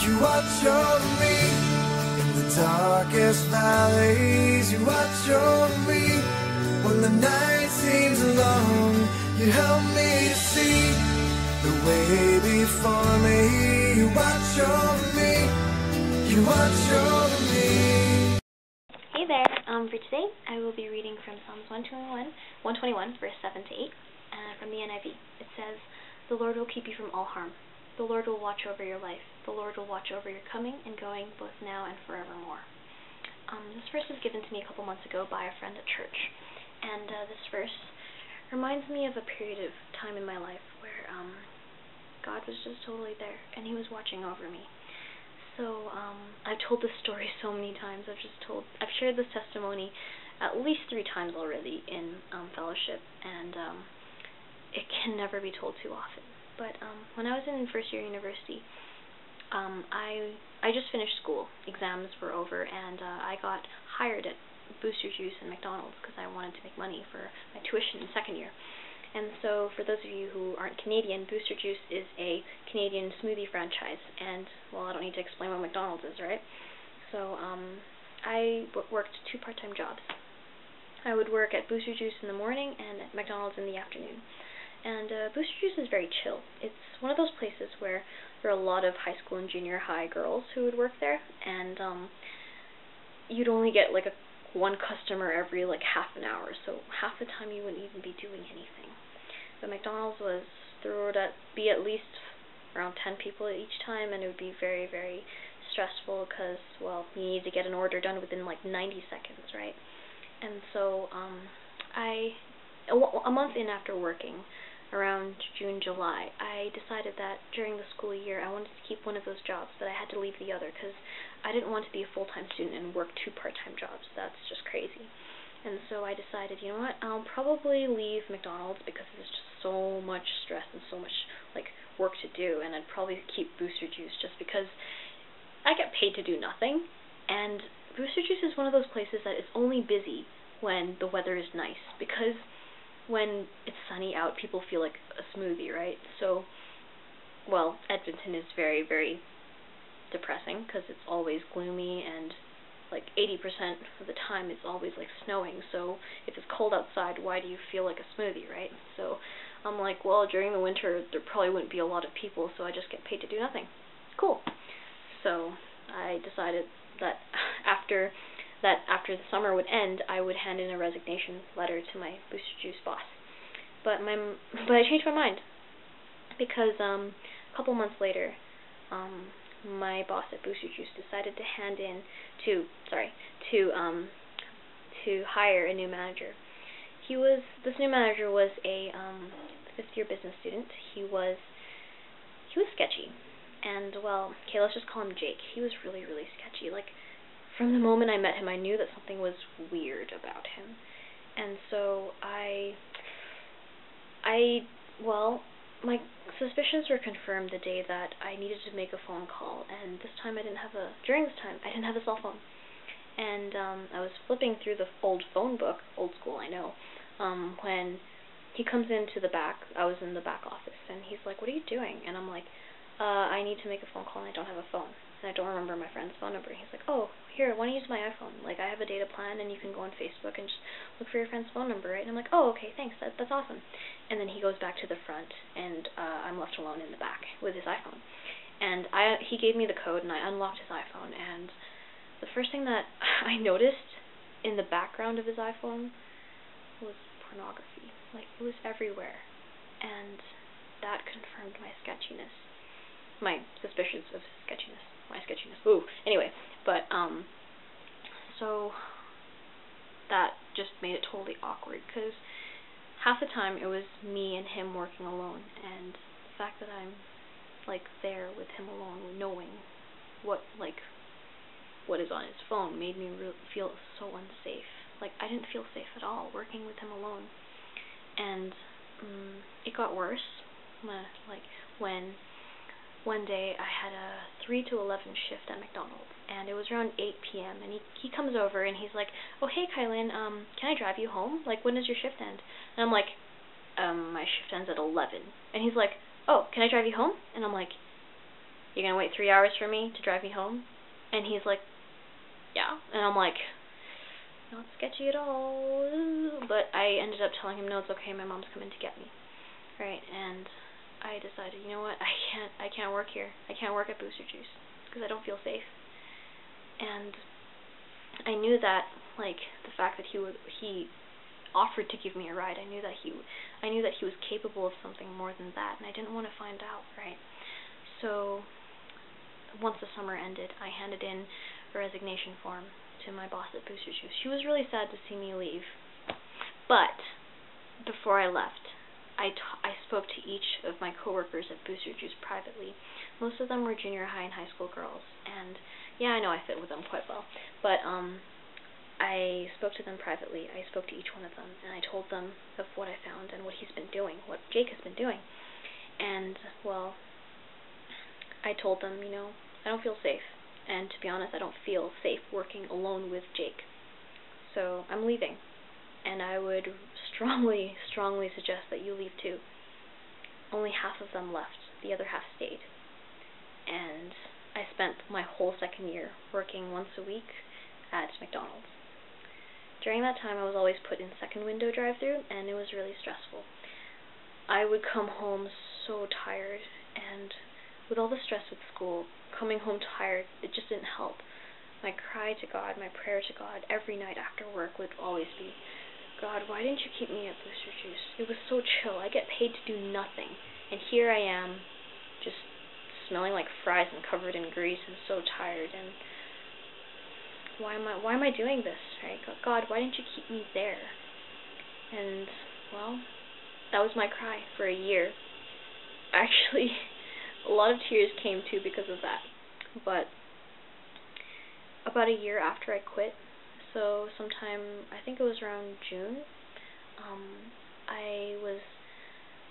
You watch over me in the darkest valleys. You watch over me when the night seems long. You help me to see the way before me. You watch over me. You watch over me. Hey there. For today, I will be reading from Psalms 121, verse 7 to 8, from the NIV. It says, "The Lord will keep you from all harm. The Lord will watch over your life. The Lord will watch over your coming and going, both now and forevermore." This verse was given to me a couple months ago by a friend at church, and this verse reminds me of a period of time in my life where God was just totally there, and He was watching over me. So I've told this story so many times. I've shared this testimony at least 3 times already in fellowship, and it can never be told too often. But when I was in first year university, I just finished school. Exams were over, and I got hired at Booster Juice and McDonald's because I wanted to make money for my tuition in second year. And so, for those of you who aren't Canadian, Booster Juice is a Canadian smoothie franchise, and, well, I don't need to explain what McDonald's is, right? So, I worked 2 part-time jobs. I would work at Booster Juice in the morning and at McDonald's in the afternoon. And Booster Juice is very chill. It's one of those places where there are a lot of high school and junior high girls who would work there, and you'd only get like one customer every like half an hour, so half the time you wouldn't even be doing anything. But McDonald's there would be at least around 10 people each time, and it would be very, very stressful because, well, you need to get an order done within like 90 seconds, right? And so a month in after working, around June, July, I decided that during the school year I wanted to keep one of those jobs, but I had to leave the other because I didn't want to be a full-time student and work 2 part-time jobs. That's just crazy. And so I decided, you know what, I'll probably leave McDonald's because there's just so much stress and so much like work to do, and I'd probably keep Booster Juice just because I get paid to do nothing, and Booster Juice is one of those places that is only busy when the weather is nice, because when it's sunny out, people feel like a smoothie, right? So, well, Edmonton is very, very depressing because it's always gloomy, and like 80% of the time it's always like snowing. So if it's cold outside, why do you feel like a smoothie, right? So I'm like, well, during the winter there probably wouldn't be a lot of people, so I just get paid to do nothing. Cool. So I decided that after the summer would end, I would hand in a resignation letter to my Booster Juice boss. But I changed my mind because a couple months later, my boss at Booster Juice decided to hire a new manager. This new manager was a 5th-year business student. He was sketchy, and, well, okay, let's just call him Jake. He was really, really sketchy. Like, from the moment I met him, I knew that something was weird about him. And so my suspicions were confirmed the day that I needed to make a phone call, and during this time, I didn't have a cell phone. And I was flipping through the old phone book, old school, I know, when he comes into the back. I was in the back office, and he's like, "What are you doing?" And I'm like, I need to make a phone call, and I don't have a phone. And I don't remember my friend's phone number. He's like, "Oh, here, why don't you use my iPhone? Like, I have a data plan, and you can go on Facebook and just look for your friend's phone number, right?" And I'm like, "Oh, okay, thanks, that's awesome." And then he goes back to the front, and I'm left alone in the back with his iPhone. And he gave me the code, and I unlocked his iPhone, and the first thing that I noticed in the background of his iPhone was pornography. Like, it was everywhere. And that confirmed my sketchiness. My suspicions of sketchiness. My sketchiness. Ooh. Anyway, but, so that just made it totally awkward, because half the time it was me and him working alone, and the fact that I'm, like, there with him alone, knowing what is on his phone, made me feel so unsafe. Like, I didn't feel safe at all working with him alone. And it got worse, like, when one day I had a 3 to 11 shift at McDonald's, and it was around 8 p.m., and he comes over, and he's like, "Oh, hey, Kai-Lynn, can I drive you home? Like, when does your shift end?" And I'm like, my shift ends at 11. And he's like, "Oh, can I drive you home?" And I'm like, you gonna wait 3 hours for me to drive me home? And he's like, yeah. And I'm like, not sketchy at all. But I ended up telling him, no, it's okay, my mom's coming to get me. Right? And I decided, you know what, I can't work here. I can't work at Booster Juice because I don't feel safe. And I knew that, like, the fact that he offered to give me a ride, I knew that he was capable of something more than that, and I didn't want to find out, right? So once the summer ended, I handed in a resignation form to my boss at Booster Juice. She was really sad to see me leave, but before I left, I spoke to each of my coworkers at Booster Juice privately. Most of them were junior high and high school girls, and yeah, I know I fit with them quite well, but I spoke to them privately. I spoke to each one of them, and I told them of what I found and what he's been doing, what Jake has been doing. And, well, I told them, you know, I don't feel safe, and to be honest, I don't feel safe working alone with Jake. So I'm leaving, and I would strongly suggest that you leave too. Only half of them left. The other half stayed. And I spent my whole second year working once a week at McDonald's. During that time, I was always put in second window drive-thru, and it was really stressful. I would come home so tired, and with all the stress with school, coming home tired, it just didn't help. My cry to God, my prayer to God every night after work would always be, God, why didn't you keep me at Booster Juice? It was so chill. I get paid to do nothing, and here I am, just smelling like fries and covered in grease and so tired, and why am I doing this, right? God, why didn't you keep me there? And, well, that was my cry for a year. Actually, a lot of tears came too because of that. But about a year after I quit, so sometime, I think it was around June, I was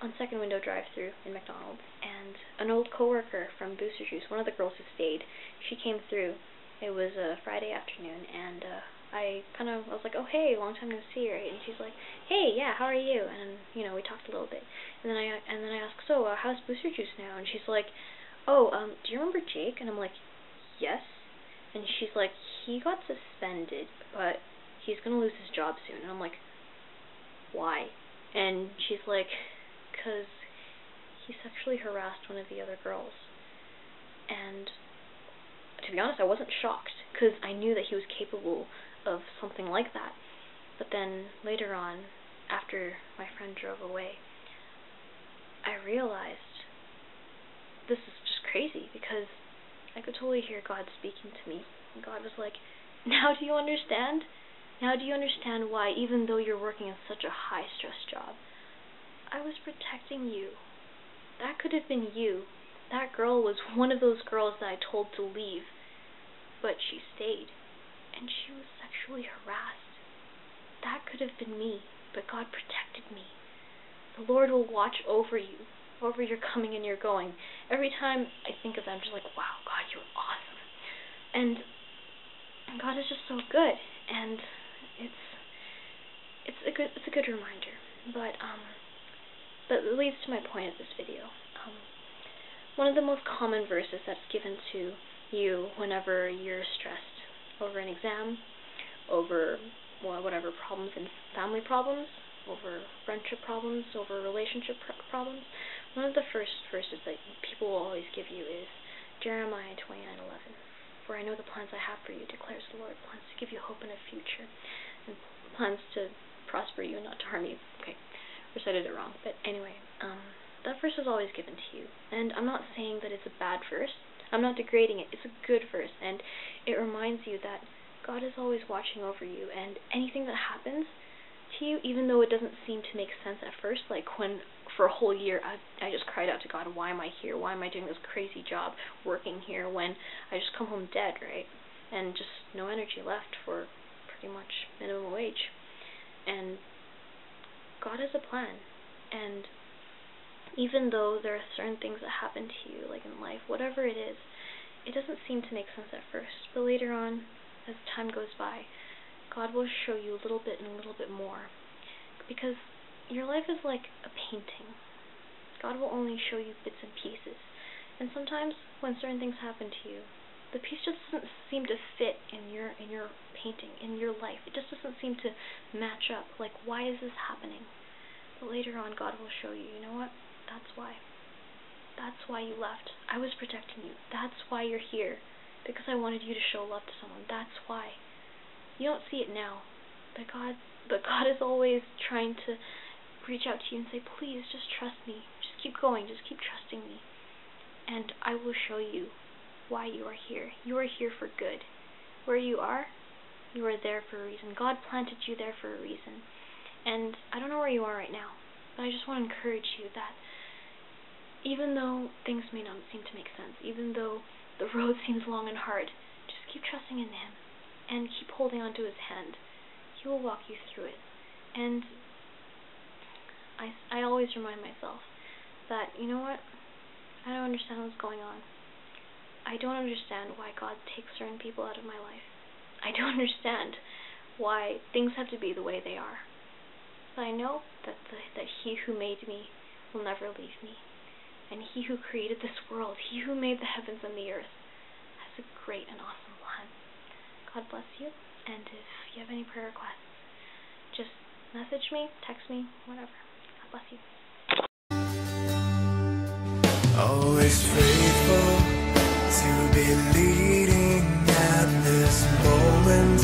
on second window drive-thru in McDonald's, and an old coworker from Booster Juice, one of the girls who stayed, she came through. It was a Friday afternoon, and I was like, oh, hey, long time no see, right? And she's like, hey, yeah, how are you? And, you know, we talked a little bit. And then I asked, so, how's Booster Juice now? And she's like, oh, do you remember Jake? And I'm like, yes. And she's like, he got suspended, but he's going to lose his job soon. And I'm like, why? And she's like, because he sexually harassed one of the other girls. And to be honest, I wasn't shocked, because I knew that he was capable of something like that. But then, later on, after my friend drove away, I realized this is just crazy, because I could totally hear God speaking to me. And God was like, now do you understand? Now do you understand why, even though you're working in such a high-stress job, I was protecting you? That could have been you. That girl was one of those girls that I told to leave, but she stayed, and she was sexually harassed. That could have been me, but God protected me. The Lord will watch over you, over your coming and your going. Every time I think of that, I'm just like, wow, God, you're awesome. And God is just so good, and it's a good reminder. But it leads to my point of this video. One of the most common verses that's given to you whenever you're stressed over an exam, over whatever problems and family problems, over friendship problems, over relationship problems, one of the first verses that people will always give you is Jeremiah 29:11. For I know the plans I have for you, declares the Lord, plans to give you hope in a future, and plans to prosper you and not to harm you. Okay, recited it wrong, but anyway, that verse is always given to you, and I'm not saying that it's a bad verse. I'm not degrading it. It's a good verse, and it reminds you that God is always watching over you, and anything that happens to you, even though it doesn't seem to make sense at first, like when for a whole year I just cried out to God, why am I here? Why am I doing this crazy job working here when I just come home dead, right? And just no energy left for pretty much minimum wage. And God has a plan, and even though there are certain things that happen to you, like in life, whatever it is, it doesn't seem to make sense at first. But later on, as time goes by, God will show you a little bit and a little bit more. Because your life is like a painting. God will only show you bits and pieces. And sometimes when certain things happen to you, the piece just doesn't seem to fit in your painting, in your life. It just doesn't seem to match up. Like, why is this happening? But later on, God will show you, you know what? That's why. That's why you left. I was protecting you. That's why you're here. Because I wanted you to show love to someone. That's why. You don't see it now. But God is always trying to reach out to you and say, please, just trust me. Just keep going. Just keep trusting me. And I will show you why you are here. You are here for good. Where you are there for a reason. God planted you there for a reason. And I don't know where you are right now, but I just want to encourage you that even though things may not seem to make sense, even though the road seems long and hard, just keep trusting in Him and keep holding on to His hand. He will walk you through it. And I always remind myself that, you know what, I don't understand what's going on. I don't understand why God takes certain people out of my life. I don't understand why things have to be the way they are. But I know that He who made me will never leave me. And He who created this world, He who made the heavens and the earth, has a great and awesome plan. God bless you. And if you have any prayer requests, just message me, text me, whatever. God bless you. Always faithful to be leading at this moment,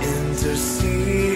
interceding.